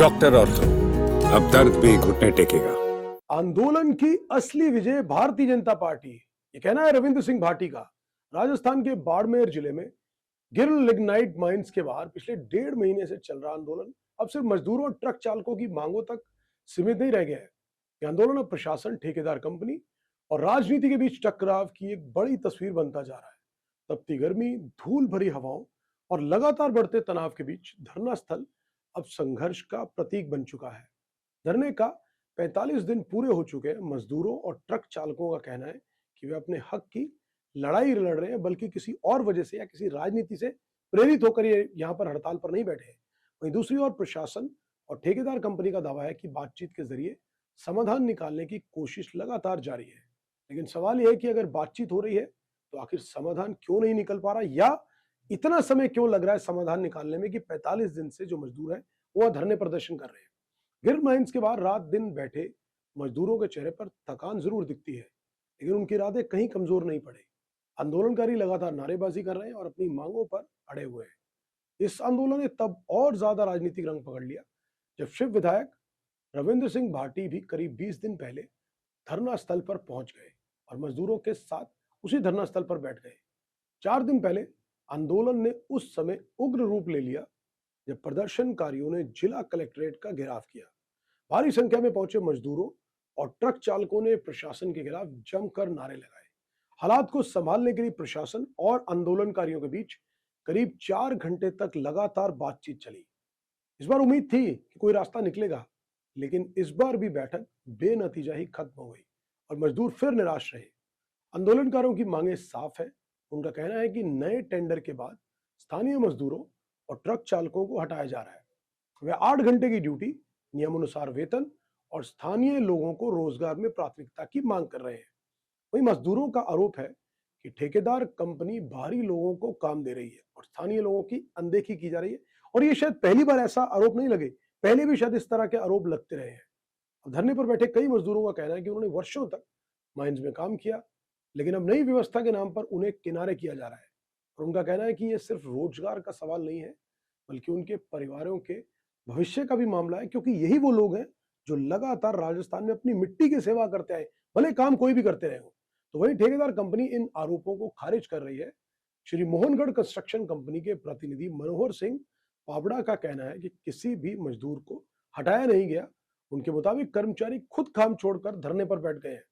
Doctor ortho, अब दर्द भी घुटने टेकेगा। आंदोलन की असली विजय भारतीय जनता पार्टी, ये कहना है रविंद्र सिंह भाटी का। राजस्थान के बाड़मेर जिले में गिर लिग्नाइट माइंस के बाहर पिछले 1.5 महीने से चल रहा आंदोलन अब सिर्फ मजदूरों और ट्रक चालकों की मांगों तक सीमित नहीं रह गया है। यह आंदोलन अब प्रशासन, ठेकेदार कंपनी और राजनीति के बीच टकराव की एक बड़ी तस्वीर बनता जा रहा है। तपती गर्मी, धूल भरी हवाओं और लगातार बढ़ते तनाव के बीच धरना स्थल अब संघर्ष का प्रतीक बन चुका है। धरने का 45 दिन पूरे हो चुके हैं। मजदूरों और ट्रक चालकों का कहना है कि वे अपने हक की लड़ाई लड़ रहे हैं, बल्कि किसी और वजह से या किसी राजनीति से प्रेरित होकर ये यहाँ पर हड़ताल पर नहीं बैठे हैं। वहीं दूसरी ओर प्रशासन और ठेकेदार कंपनी का दावा है कि बातचीत के जरिए समाधान निकालने की कोशिश लगातार जारी है। लेकिन सवाल यह है कि अगर बातचीत हो रही है तो आखिर समाधान क्यों नहीं निकल पा रहा, या इतना समय क्यों लग रहा है समाधान निकालने में कि 45 दिन से जो मजदूर है वो धरने प्रदर्शन कर रहे हैं। गिर माइंस के बाद रात दिन बैठे मजदूरों के चेहरे पर थकान जरूर दिखती है, लेकिन उनके इरादे कहीं कमजोर नहीं पड़े। आंदोलनकारी लगातार नारेबाजी कर रहे हैं और अपनी मांगों पर अड़े हुए हैं। इस आंदोलन ने तब और ज्यादा राजनीतिक रंग पकड़ लिया जब शिव विधायक रविंद्र सिंह भाटी भी करीब 20 दिन पहले धरना स्थल पर पहुंच गए और मजदूरों के साथ उसी धरना स्थल पर बैठ गए। 4 दिन पहले आंदोलन ने उस समय उग्र रूप ले लिया जब प्रदर्शनकारियों ने जिला कलेक्ट्रेट का घेराव किया। भारी संख्या में पहुंचे मजदूरों और ट्रक चालकों ने प्रशासन के खिलाफ जमकर नारे लगाए। हालात को संभालने के लिए प्रशासन और आंदोलनकारियों के बीच करीब 4 घंटे तक लगातार बातचीत चली। इस बार उम्मीद थी कि कोई रास्ता निकलेगा, लेकिन इस बार भी बैठक बेनतीजा ही खत्म हो गई और मजदूर फिर निराश रहे। आंदोलनकारों की मांगे साफ है। उनका कहना है कि नए टेंडर के बाद स्थानीय मजदूरों और ट्रक चालकों को हटाया जा रहा है। वे 8 घंटे की ड्यूटी, नियमानुसार वेतन और स्थानीय लोगों को रोजगार में प्राथमिकता की मांग कर रहे हैं। वहीं मजदूरों का आरोप है कि ठेकेदार कंपनी बाहरी लोगों को काम दे रही है और स्थानीय लोगों की अनदेखी की जा रही है। और ये शायद पहली बार ऐसा आरोप नहीं लगे, पहले भी शायद इस तरह के आरोप लगते रहे हैं। अब धरने पर बैठे कई मजदूरों का कहना है कि उन्होंने वर्षों तक माइंस में काम किया, लेकिन अब नई व्यवस्था के नाम पर उन्हें किनारे किया जा रहा है। और उनका कहना है कि यह सिर्फ रोजगार का सवाल नहीं है, बल्कि उनके परिवारों के भविष्य का भी मामला है, क्योंकि यही वो लोग हैं जो लगातार राजस्थान में अपनी मिट्टी की सेवा करते आए, भले काम कोई भी करते रहे हो। तो वही ठेकेदार कंपनी इन आरोपों को खारिज कर रही है। श्री मोहनगढ़ कंस्ट्रक्शन कंपनी के प्रतिनिधि मनोहर सिंह पाबड़ा का कहना है कि किसी भी मजदूर को हटाया नहीं गया। उनके मुताबिक कर्मचारी खुद काम छोड़कर धरने पर बैठ गए हैं।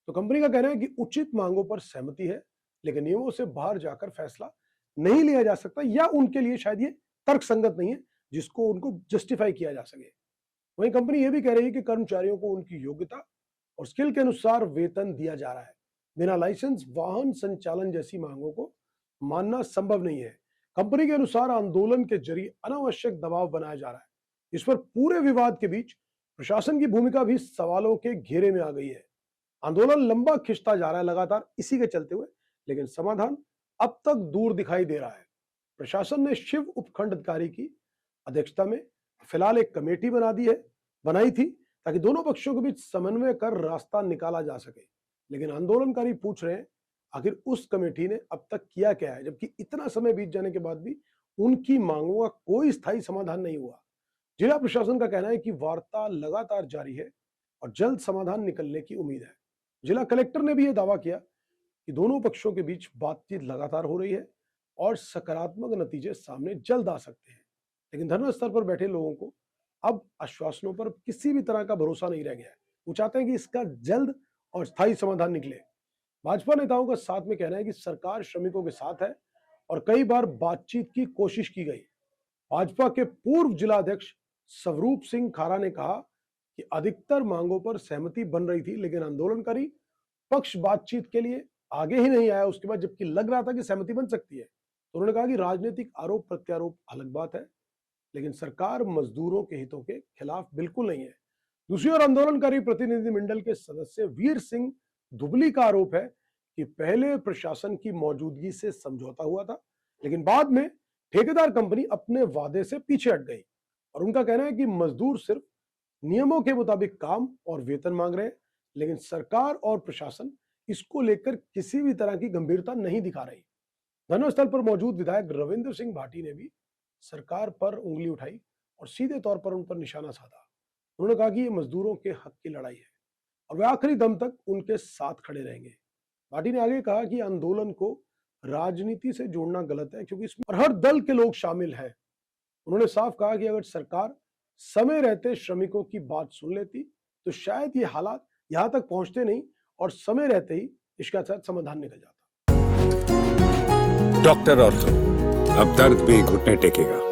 तो कंपनी का कहना है कि उचित मांगों पर सहमति है, लेकिन नियमों से बाहर जाकर फैसला नहीं लिया जा सकता, या उनके लिए शायद ये तर्क संगत नहीं है जिसको उनको जस्टिफाई किया जा सके। वहीं कंपनी ये भी कह रही है कि कर्मचारियों को उनकी योग्यता और स्किल के अनुसार वेतन दिया जा रहा है। बिना लाइसेंस वाहन संचालन जैसी मांगों को मानना संभव नहीं है। कंपनी के अनुसार आंदोलन के जरिए अनावश्यक दबाव बनाया जा रहा है। इस पर पूरे विवाद के बीच प्रशासन की भूमिका भी सवालों के घेरे में आ गई है। आंदोलन लंबा खिंचता जा रहा है लगातार इसी के चलते हुए, लेकिन समाधान अब तक दूर दिखाई दे रहा है। प्रशासन ने शिव उपखंड अधिकारी की अध्यक्षता में फिलहाल एक कमेटी बनाई थी ताकि दोनों पक्षों के बीच समन्वय कर रास्ता निकाला जा सके। लेकिन आंदोलनकारी पूछ रहे हैं आखिर उस कमेटी ने अब तक किया क्या है, जबकि इतना समय बीत जाने के बाद भी उनकी मांगों का कोई स्थायी समाधान नहीं हुआ। जिला प्रशासन का कहना है कि वार्ता लगातार जारी है और जल्द समाधान निकलने की उम्मीद है। जिला कलेक्टर ने भी यह दावा किया कि दोनों पक्षों के बीच बातचीत लगातार हो रही है और सकारात्मक नतीजे सामने जल्द आ सकते हैं। लेकिन धरना स्थल पर बैठे लोगों को अब आश्वासनों पर किसी भी तरह का भरोसा नहीं रह गया है। वो चाहते हैं कि इसका जल्द और स्थायी समाधान निकले। भाजपा नेताओं का साथ में कहना है कि सरकार श्रमिकों के साथ है और कई बार बातचीत की कोशिश की गई। भाजपा के पूर्व जिला अध्यक्ष स्वरूप सिंह खारा ने कहा कि अधिकतर मांगों पर सहमति बन रही थी, लेकिन आंदोलनकारी पक्ष बातचीत के लिए आगे ही नहीं आया उसके बाद, जबकि लग रहा था कि सहमति बन सकती है। तो उन्होंने कहा कि राजनीतिक आरोप प्रत्यारोप अलग बात है, लेकिन सरकार मजदूरों के हितों के खिलाफ बिल्कुल नहीं है। दूसरी ओर आंदोलनकारी प्रतिनिधिमंडल के सदस्य वीर सिंह दुबली का आरोप है कि पहले प्रशासन की मौजूदगी से समझौता हुआ था, लेकिन बाद में ठेकेदार कंपनी अपने वादे से पीछे हट गई। और उनका कहना है कि मजदूर सिर्फ नियमों के मुताबिक काम और वेतन मांग रहे हैं, लेकिन सरकार और प्रशासन इसको लेकर किसी भी तरह की गंभीरता नहीं दिखा रही। धरना स्थल पर मौजूद विधायक रविंद्र सिंह भाटी ने भी सरकार पर उंगली उठाई और सीधे तौर पर उन पर निशाना साधा। उन्होंने कहा कि ये मजदूरों के हक की लड़ाई है और वे आखिरी दम तक उनके साथ खड़े रहेंगे। भाटी ने आगे कहा कि आंदोलन को राजनीति से जोड़ना गलत है क्योंकि इसमें हर दल के लोग शामिल हैं। उन्होंने साफ कहा कि अगर सरकार समय रहते श्रमिकों की बात सुन लेती तो शायद ये हालात यहां तक पहुंचते नहीं और समय रहते ही इसका समाधान निकल जाता। डॉक्टर ऑर्थो, अब दर्द भी घुटने टेकेगा।